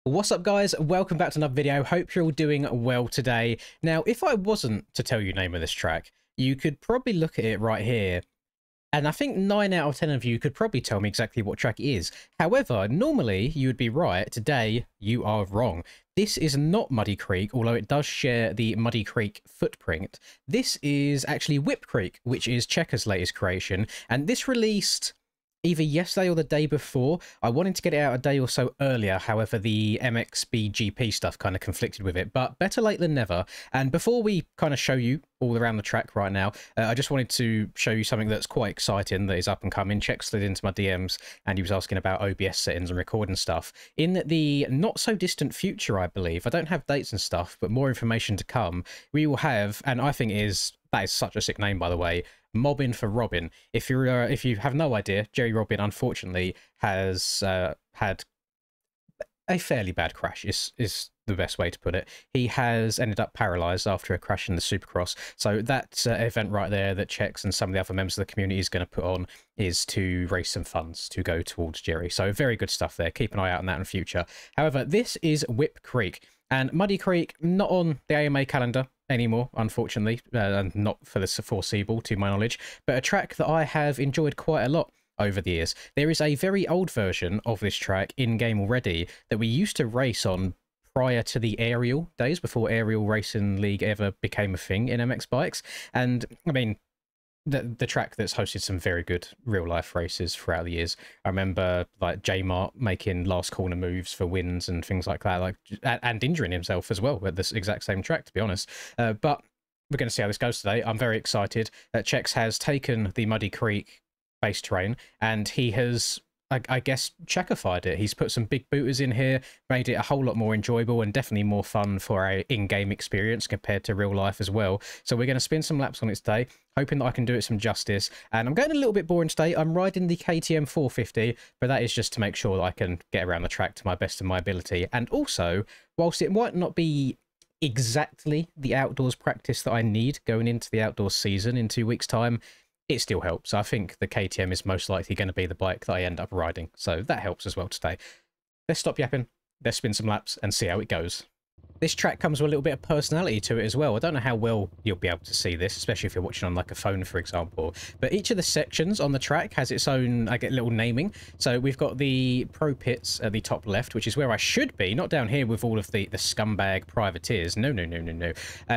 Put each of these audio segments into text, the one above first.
What's up, guys? Welcome back to another video. Hope you're all doing well today. Now, if I wasn't to tell you the name of this track, you could probably look at it right here, and I think 9 out of 10 of you could probably tell me exactly what track it is. However, normally you would be right. Today, you are wrong. This is not Muddy Creek, although it does share the Muddy Creek footprint. This is actually Whip Creek, which is Checker's latest creation, and this released either yesterday or the day before. I wanted to get it out a day or so earlier, however the MXBGP stuff kind of conflicted with it, but better late than never. And before we kind of show you all around the track right now, I just wanted to show you something that's quite exciting that is up and coming. Check slid into my DMs and he was asking about OBS settings and recording stuff. In the not so distant future, I believe, I don't have dates and stuff, but more information to come, we will have, and I think that is such a sick name, by the way, Mobbing for Robin. If you have no idea, Jerry Robin unfortunately has had a fairly bad crash, is the best way to put it. He has ended up paralyzed after a crash in the Supercross. So that event right there that Checks and some of the other members of the community is going to put on is to raise some funds to go towards Jerry. So very good stuff there. Keep an eye out on that in the future. However, this is Whip Creek. And Muddy Creek, not on the AMA calendar anymore, unfortunately, and not for the foreseeable, to my knowledge, but a track that I have enjoyed quite a lot over the years. There is a very old version of this track in-game already that we used to race on prior to the aerial days, before Aerial Racing League ever became a thing in MX bikes. And, I mean, the track that's hosted some very good real-life races throughout the years. I remember like J-Mart making last corner moves for wins and things like that, and injuring himself as well at this exact same track, to be honest. But we're going to see how this goes today. I'm very excited. Chex has taken the Muddy Creek base terrain and he has, I guess, checkified it. He's put some big booters in here, made it a whole lot more enjoyable and definitely more fun for a in-game experience compared to real life as well. So we're going to spin some laps on it today, hoping that I can do it some justice. And I'm going a little bit boring today. I'm riding the KTM 450, but that is just to make sure that I can get around the track to my best of my ability. And also, whilst it might not be exactly the outdoors practice that I need going into the outdoors season in 2 weeks' time, it still helps. I think the KTM is most likely going to be the bike that I end up riding, so that helps as well today. Let's stop yapping, let's spin some laps and see how it goes. This track comes with a little bit of personality to it as well. I don't know how well you'll be able to see this, especially if you're watching on like a phone, for example. But each of the sections on the track has its own, I get little naming. So we've got the pro pits at the top left, which is where I should be, not down here with all of the scumbag privateers. No.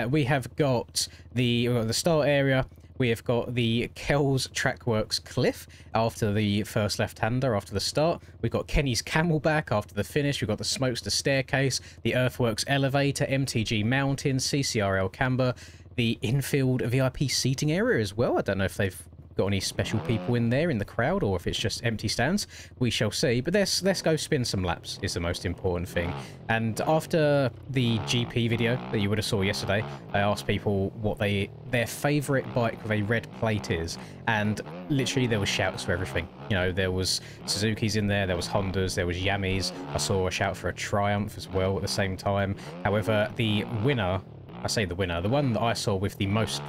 We have got the start area. We have got the Kells Trackworks Cliff after the first left-hander after the start. We've got Kenny's Camelback after the finish. We've got the Smokester Staircase, the Earthworks Elevator, MTG Mountain, CCRL Camber, the infield VIP seating area as well. I don't know if they've got any special people in there in the crowd or if it's just empty stands. We shall see. But let's go spin some laps is the most important thing. And after the GP video that you would have saw yesterday, I asked people what their favourite bike with a red plate is, and literally there was shouts for everything. You know, there was Suzuki's in there, there was Hondas, there was Yamis. I saw a shout for a Triumph as well at the same time. However, the winner, I say the winner, the one that I saw with the most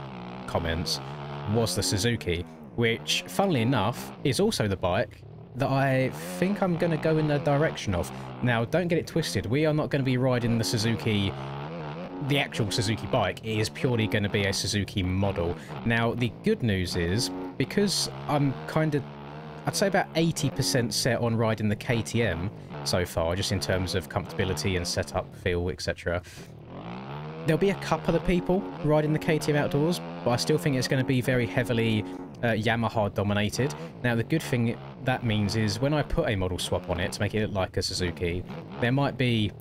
comments was the Suzuki, which, funnily enough, is also the bike that I think I'm going to go in the direction of. Now, don't get it twisted. We are not going to be riding the Suzuki, the actual Suzuki bike. It is purely going to be a Suzuki model. Now, the good news is, because I'm kind of, I'd say about 80% set on riding the KTM so far, just in terms of comfortability and setup, feel, etc., there'll be a couple of people riding the KTM outdoors, but I still think it's going to be very heavily Yamaha dominated. Now, the good thing that means is when I put a model swap on it to make it look like a Suzuki, there might be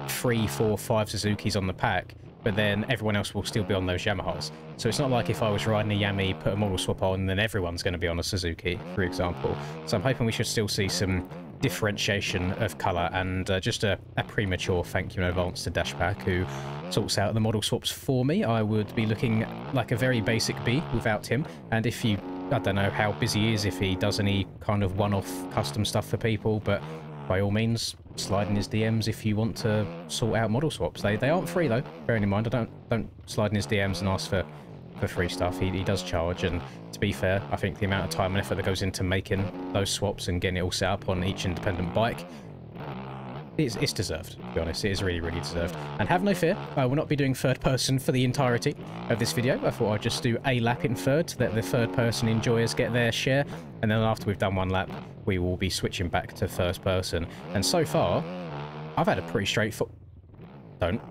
3, 4, 5 Suzukis on the pack, but then everyone else will still be on those Yamahas. So it's not like if I was riding a Yami, put a model swap on, then everyone's going to be on a Suzuki, for example. So I'm hoping we should still see some differentiation of colour, and just a premature thank you in advance to Dashpack, who sorts out the model swaps for me. I would be looking like a very basic B without him, and if you, I don't know how busy he is, if he does any kind of one-off custom stuff for people, but by all means, slide in his DMs if you want to sort out model swaps. They aren't free though, bearing in mind. I don't slide in his DMs and ask for free stuff. He does charge, and to be fair, I think the amount of time and effort that goes into making those swaps and getting it all set up on each independent bike, it's deserved, to be honest. It is really, really deserved. And have no fear, I will not be doing third person for the entirety of this video. I thought I'd just do a lap in third to let the third person enjoyers get their share. And then after we've done one lap, we will be switching back to first person. And so far, I've had a pretty straightforward... Don't.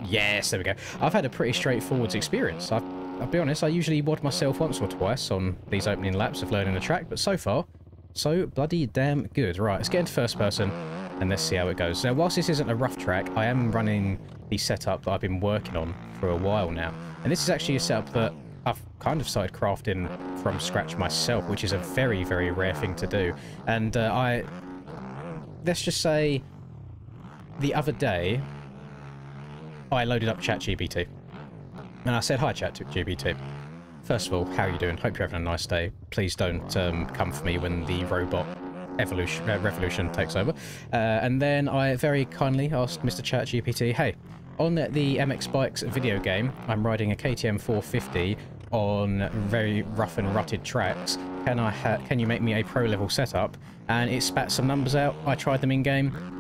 Yes, there we go. I've had a pretty straightforward experience. I'll be honest, I usually wad myself once or twice on these opening laps of learning the track, but so far, so bloody damn good. Right, let's get into first person, and let's see how it goes. Now, whilst this isn't a rough track, I am running the setup that I've been working on for a while now. And this is actually a setup that I've kind of started crafting from scratch myself, which is a very, very rare thing to do. And let's just say, the other day, I loaded up ChatGPT. And I said, hi, ChatGPT. First of all, how are you doing? Hope you're having a nice day. Please don't come for me when the robot revolution takes over. And then I very kindly asked Mr. ChatGPT, hey, on the MX Bikes video game, I'm riding a KTM 450 on very rough and rutted tracks. Can you make me a pro level setup? And it spat some numbers out. I tried them in game,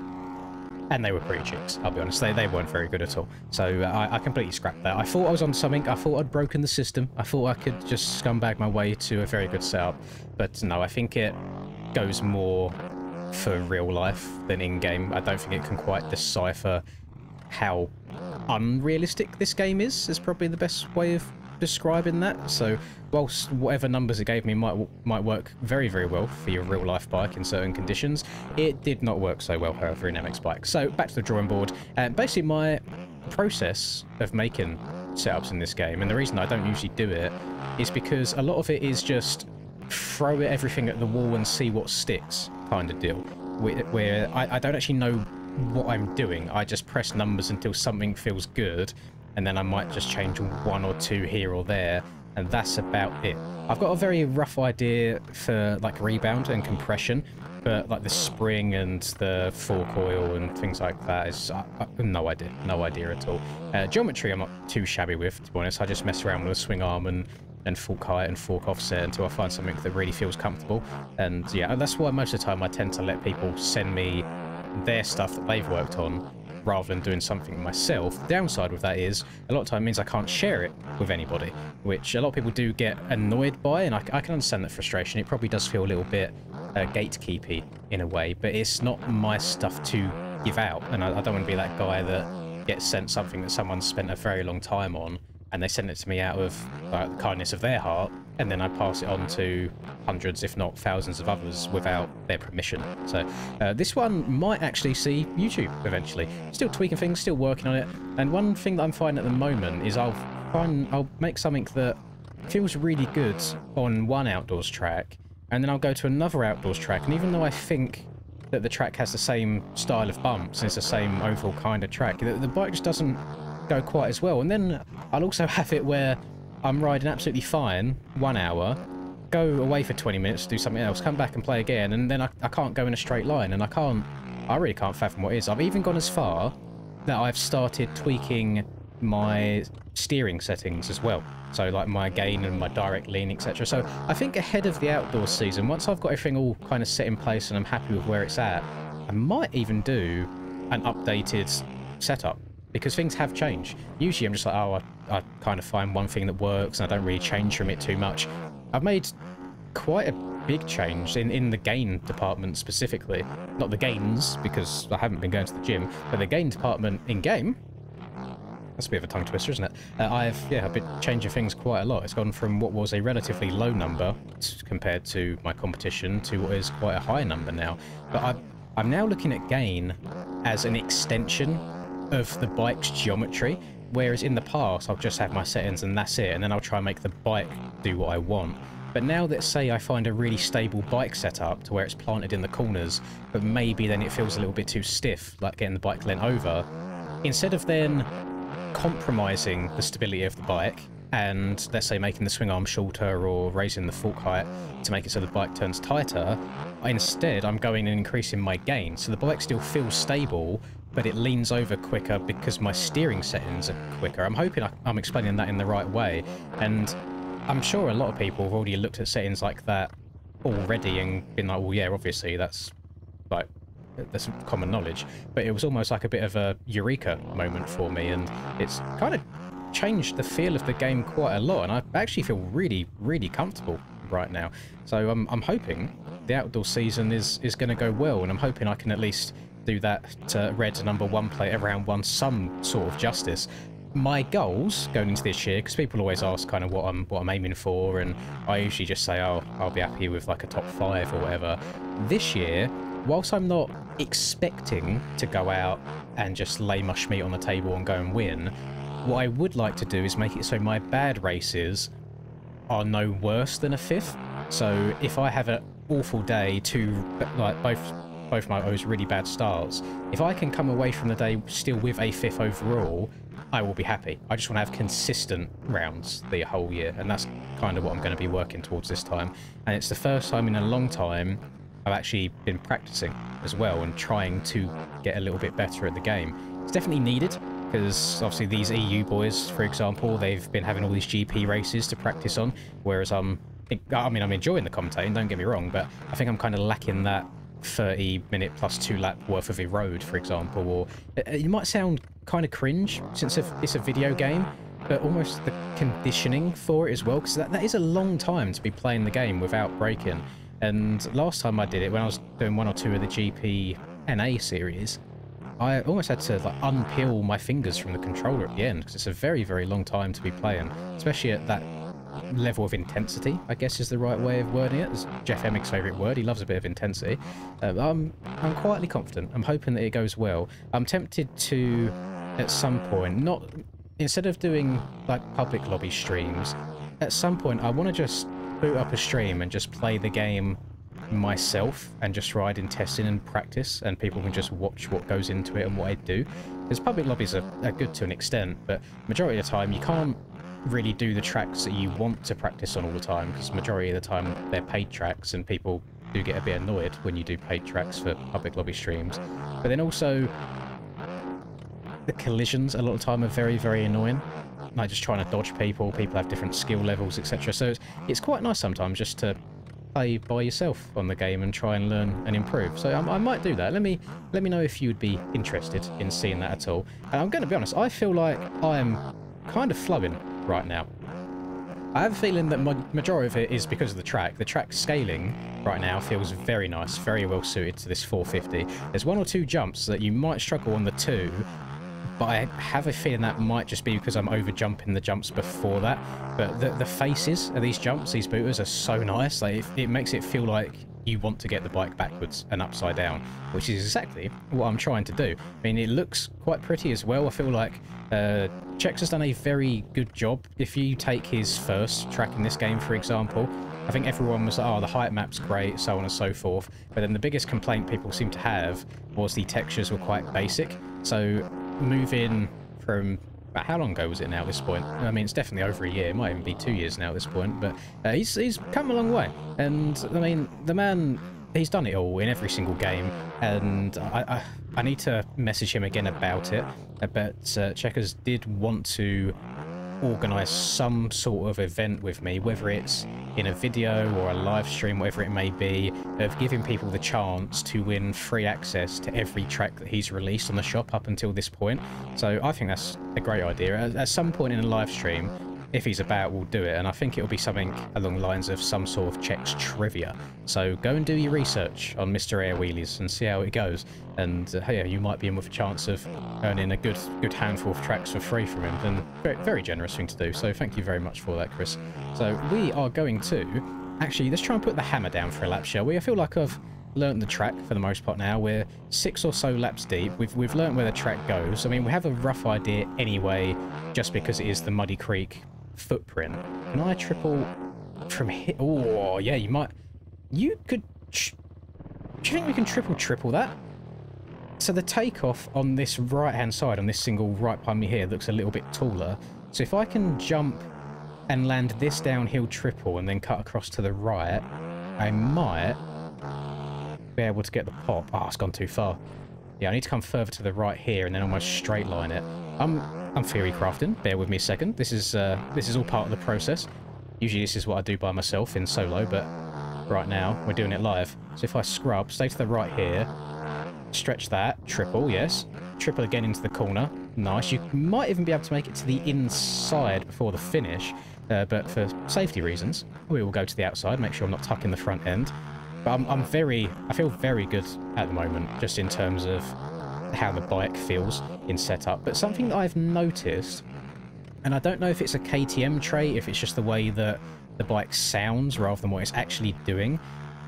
and they were pretty chicks, I'll be honest. They weren't very good at all. So I completely scrapped that. I thought I was on something. I thought I'd broken the system. I thought I could just scumbag my way to a very good setup. But no, I think it goes more for real life than in-game. I don't think it can quite decipher how unrealistic this game is probably the best way of describing that. So whilst whatever numbers it gave me might work very, very well for your real life bike in certain conditions, it did not work so well, however, in MX Bike. So back to the drawing board, and basically my process of making setups in this game, and the reason I don't usually do it is because a lot of it is just throw everything at the wall and see what sticks kind of deal, where I don't actually know what I'm doing. I just press numbers until something feels good, and then I might just change one or two here or there, and that's about it. I've got a very rough idea for like rebound and compression, but like the spring and the fork oil and things like that is no idea at all. Geometry I'm not too shabby with, to be honest. I just mess around with a swing arm and fork height and fork offset until I find something that really feels comfortable. And yeah, that's why most of the time I tend to let people send me their stuff that they've worked on rather than doing something myself. The downside with that is a lot of time means I can't share it with anybody, which a lot of people do get annoyed by, and I can understand that frustration. It probably does feel a little bit gatekeepy in a way, but it's not my stuff to give out, and I don't want to be that guy that gets sent something that someone spent a very long time on, and they send it to me out of the kindness of their heart, and then I pass it on to hundreds, if not thousands of others without their permission. So this one might actually see YouTube eventually. Still tweaking things, still working on it. And one thing that I'm finding at the moment is I'll make something that feels really good on one outdoors track, and then I'll go to another outdoors track, and even though I think that the track has the same style of bumps and it's the same overall kind of track, the bike just doesn't go quite as well. And then I'll also have it where I'm riding absolutely fine 1 hour, go away for 20 minutes, do something else, come back and play again, and then I can't go in a straight line, and I really can't fathom what it is. I've even gone as far that I've started tweaking my steering settings as well. So like my gain and my direct lean, etc. So I think ahead of the outdoor season, once I've got everything all kind of set in place and I'm happy with where it's at, I might even do an updated setup, because things have changed. Usually I'm just like, oh, I kind of find one thing that works and I don't really change from it too much. I've made quite a big change in the gain department specifically. Not the gains, because I haven't been going to the gym, but the gain department in-game. That's a bit of a tongue twister, isn't it? I've been changing things quite a lot. It's gone from what was a relatively low number compared to my competition to what is quite a high number now. But I'm now looking at gain as an extension of the bike's geometry, whereas in the past I'll just have my settings and that's it, and then I'll try and make the bike do what I want. But now that, say, I find a really stable bike setup to where it's planted in the corners, but maybe then it feels a little bit too stiff, like getting the bike leant over, instead of then compromising the stability of the bike and, let's say, making the swing arm shorter or raising the fork height to make it so the bike turns tighter, instead I'm going and increasing my gain, so the bike still feels stable, but it leans over quicker because my steering settings are quicker. I'm hoping I'm explaining that in the right way, and I'm sure a lot of people have already looked at settings like that already and been like, well, yeah, obviously that's like that's common knowledge, but it was almost like a bit of a eureka moment for me, and it's kind of changed the feel of the game quite a lot, and I actually feel really, really comfortable right now. So I'm hoping the outdoor season is going to go well, and I'm hoping I can at least do that red number 1 plate around one some sort of justice. My goals going into this year, because people always ask kind of what I'm aiming for, and I usually just say, oh, I'll be happy with like a top 5 or whatever. This year, whilst I'm not expecting to go out and just lay mush meat on the table and go and win, what I would like to do is make it so my bad races are no worse than a 5th. So if I have an awful day, both my those really bad starts, if I can come away from the day still with a 5th overall, I will be happy. I just want to have consistent rounds the whole year, and that's kind of what I'm going to be working towards this time. And it's the first time in a long time I've actually been practicing as well and trying to get a little bit better at the game. It's definitely needed, because obviously these EU boys, for example, they've been having all these GP races to practice on, whereas I'm enjoying the commentating, don't get me wrong, but I think I'm kind of lacking that 30-minute plus 2-lap worth of erode, for example. Or it might sound kind of cringe since it's a video game, but almost the conditioning for it as well, because that is a long time to be playing the game without breaking. And last time I did it, when I was doing 1 or 2 of the GP NA series, I almost had to like unpeel my fingers from the controller at the end, because it's a very, very long time to be playing, especially at that level of intensity, I guess is the right way of wording it. It's Jeff Emmig's favourite word. He loves a bit of intensity. I'm quietly confident. I'm hoping that it goes well. I'm tempted to, at some point, instead of doing like public lobby streams, at some point I want to just boot up a stream and just play the game myself and just ride in testing and practice, and people can just watch what goes into it and what I do. Because public lobbies are good to an extent, but majority of the time you can't really do the tracks that you want to practice on all the time, because majority of the time they're paid tracks, and people do get a bit annoyed when you do paid tracks for public lobby streams. But then also the collisions a lot of the time are very, very annoying, like just trying to dodge people have different skill levels, etc. So it's quite nice sometimes just to play by yourself on the game and try and learn and improve. So I might do that. Let me know if you'd be interested in seeing that at all. And I'm going to be honest, I feel like I'm kind of flowing right now. I have a feeling that majority of it is because of the track. The track scaling right now feels very nice, very well suited to this 450. There's 1 or 2 jumps that you might struggle on the 2, but I have a feeling that might just be because I'm over jumping the jumps before that. But the faces of these jumps, these booters, are so nice. Like it makes it feel like you want to get the bike backwards and upside down, which is exactly what I'm trying to do. I mean, it looks quite pretty as well. I feel like Chex has done a very good job. If you take his first track in this game, for example, I think everyone was like, oh, the height map's great, so on and so forth. But then the biggest complaint people seem to have was the textures were quite basic. So moving from, how long ago was it now at this point? I mean, it's definitely over a year. It might even be 2 years now at this point. But he's come a long way. And, I mean, the man, he's done it all in every single game. And I need to message him again about it. But Checkers did want to organise some sort of event with me, whether it's in a video or a live stream, whatever it may be, of giving people the chance to win free access to every track that he's released on the shop up until this point. So I think that's a great idea. At some point in a live stream, if he's about, we'll do it, and I think it'll be something along the lines of some sort of Chex trivia. So go and do your research on Mr. Air Wheelies and see how it goes, and hey, you might be in with a chance of earning a good handful of tracks for free from him, and very, very generous thing to do, so thank you very much for that, Chris. So we are going to, actually, let's try and put the hammer down for a lap, shall we? I feel like I've learnt the track for the most part now. We're 6 or so laps deep. We've learnt where the track goes. I mean, we have a rough idea anyway, just because it is the Muddy Creek footprint. Can I triple from here? Oh, yeah, you might. You could. Do you think we can triple that? So the takeoff on this right-hand side, on this single right behind me here, looks a little bit taller. So if I can jump and land this downhill triple and then cut across to the right, I might be able to get the pop. Oh, it's gone too far. Yeah, I need to come further to the right here and then almost straight line it. I'm theory crafting. Bear with me a second. This is all part of the process. Usually this is what I do by myself in solo, but right now we're doing it live. So if I scrub, stay to the right here, Stretch that. Triple, yes. Triple again into the corner. Nice. You might even be able to make it to the inside before the finish. But for safety reasons, we will go to the outside. Make sure I'm not tucking the front end. But I feel very good at the moment, just in terms of how the bike feels in setup. But something that I've noticed, and I don't know if it's a KTM trait, if it's just the way that the bike sounds rather than what it's actually doing,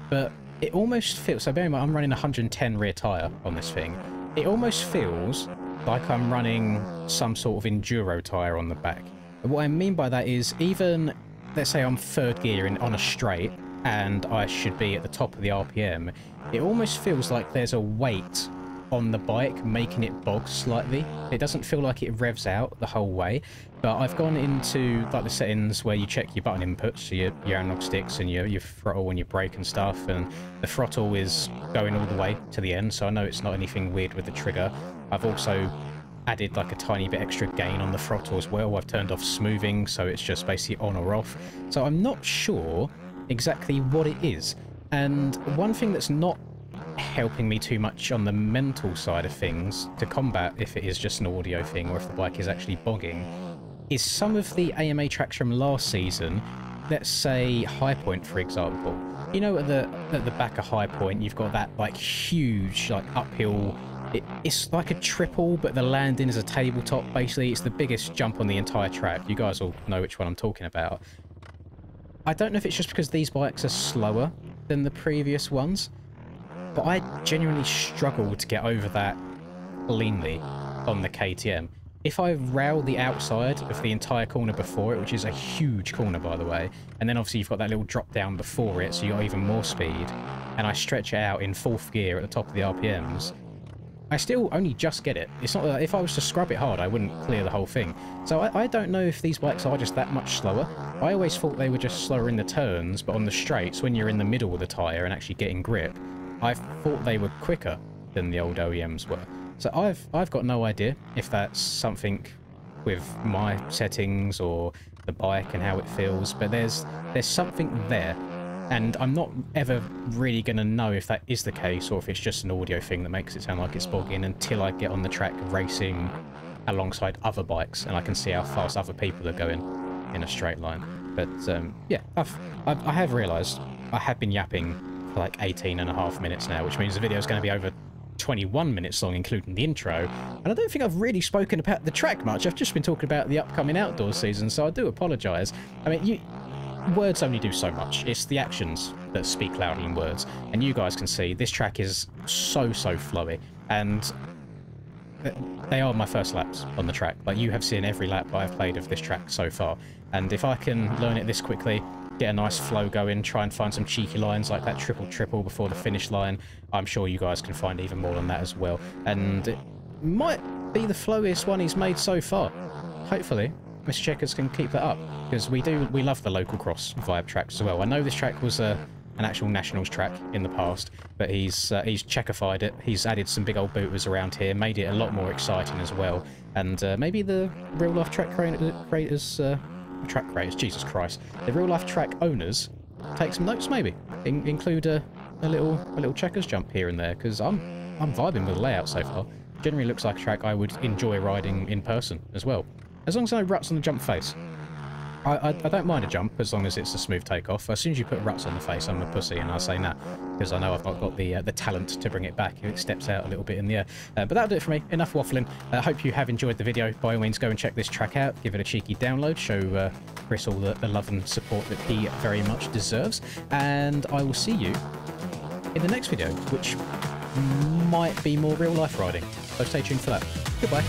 but it almost feels, so bear in mind I'm running a 110 rear tyre on this thing, it almost feels like I'm running some sort of enduro tyre on the back. And what I mean by that is, even, let's say I'm third gear on a straight, and I should be at the top of the RPM, it almost feels like there's a weight on the bike making it bog slightly. It doesn't feel like it revs out the whole way, but I've gone into like the settings where you check your button inputs, so your analog sticks and your throttle and your brake and stuff, and the throttle is going all the way to the end, so I know it's not anything weird with the trigger. I've also added like a tiny bit extra gain on the throttle as well. I've turned off smoothing, so it's just basically on or off. So I'm not sure exactly what it is. And one thing that's not helping me too much on the mental side of things to combat if it is just an audio thing or if the bike is actually bogging is some of the AMA tracks from last season. Let's say High Point, for example. You know, at the back of High Point, you've got that like huge like uphill. It's like a triple, but the landing is a tabletop. Basically, it's the biggest jump on the entire track. You guys all know which one I'm talking about. I don't know if it's just because these bikes are slower than the previous ones, but I genuinely struggle to get over that cleanly on the KTM. If I rail the outside of the entire corner before it, which is a huge corner by the way, and then obviously you've got that little drop down before it, so you've got even more speed, and I stretch it out in 4th gear at the top of the RPMs, I still only just get it. It's not that if I was to scrub it hard, I wouldn't clear the whole thing. So I don't know if these bikes are just that much slower. I always thought they were just slower in the turns, but on the straights, when you're in the middle of the tyre and actually getting grip, I thought they were quicker than the old OEMs were. So I've got no idea if that's something with my settings or the bike and how it feels, but there's something there. And I'm not ever really going to know if that is the case or if it's just an audio thing that makes it sound like it's bogging until I get on the track racing alongside other bikes and I can see how fast other people are going in a straight line. But yeah, I have realised I have been yapping for like 18.5 minutes now, which means the video is going to be over 21 minutes long, including the intro. And I don't think I've really spoken about the track much. I've just been talking about the upcoming outdoor season, so I do apologise. I mean, words only do so much. It's the actions that speak louder than words. And you guys can see this track is so flowy. And they are my first laps on the track. Like, you have seen every lap I've played of this track so far. And if I can learn it this quickly, get a nice flow going, try and find some cheeky lines like that triple before the finish line, I'm sure you guys can find even more than that as well. And it might be the flowiest one he's made so far. Hopefully Mr. Checkers can keep that up, because we love the local cross vibe tracks as well. I know this track was an actual nationals track in the past, but he's checkified it. He's added some big old booters around here, made it a lot more exciting as well. And maybe the real life track creators, Jesus Christ, the real life track owners take some notes, maybe include a little Checkers jump here and there, because I'm vibing with the layout so far. Generally looks like a track I would enjoy riding in person as well. As long as no ruts on the jump face. I don't mind a jump as long as it's a smooth takeoff. As soon as you put ruts on the face, I'm a pussy, and I say nah, because I know I've not got the talent to bring it back if it steps out a little bit in the air. But that'll do it for me. Enough waffling. I hope you have enjoyed the video. By all means, go and check this track out. Give it a cheeky download. Show Chris all the love and support that he very much deserves. And I will see you in the next video, which might be more real life riding. So stay tuned for that. Goodbye.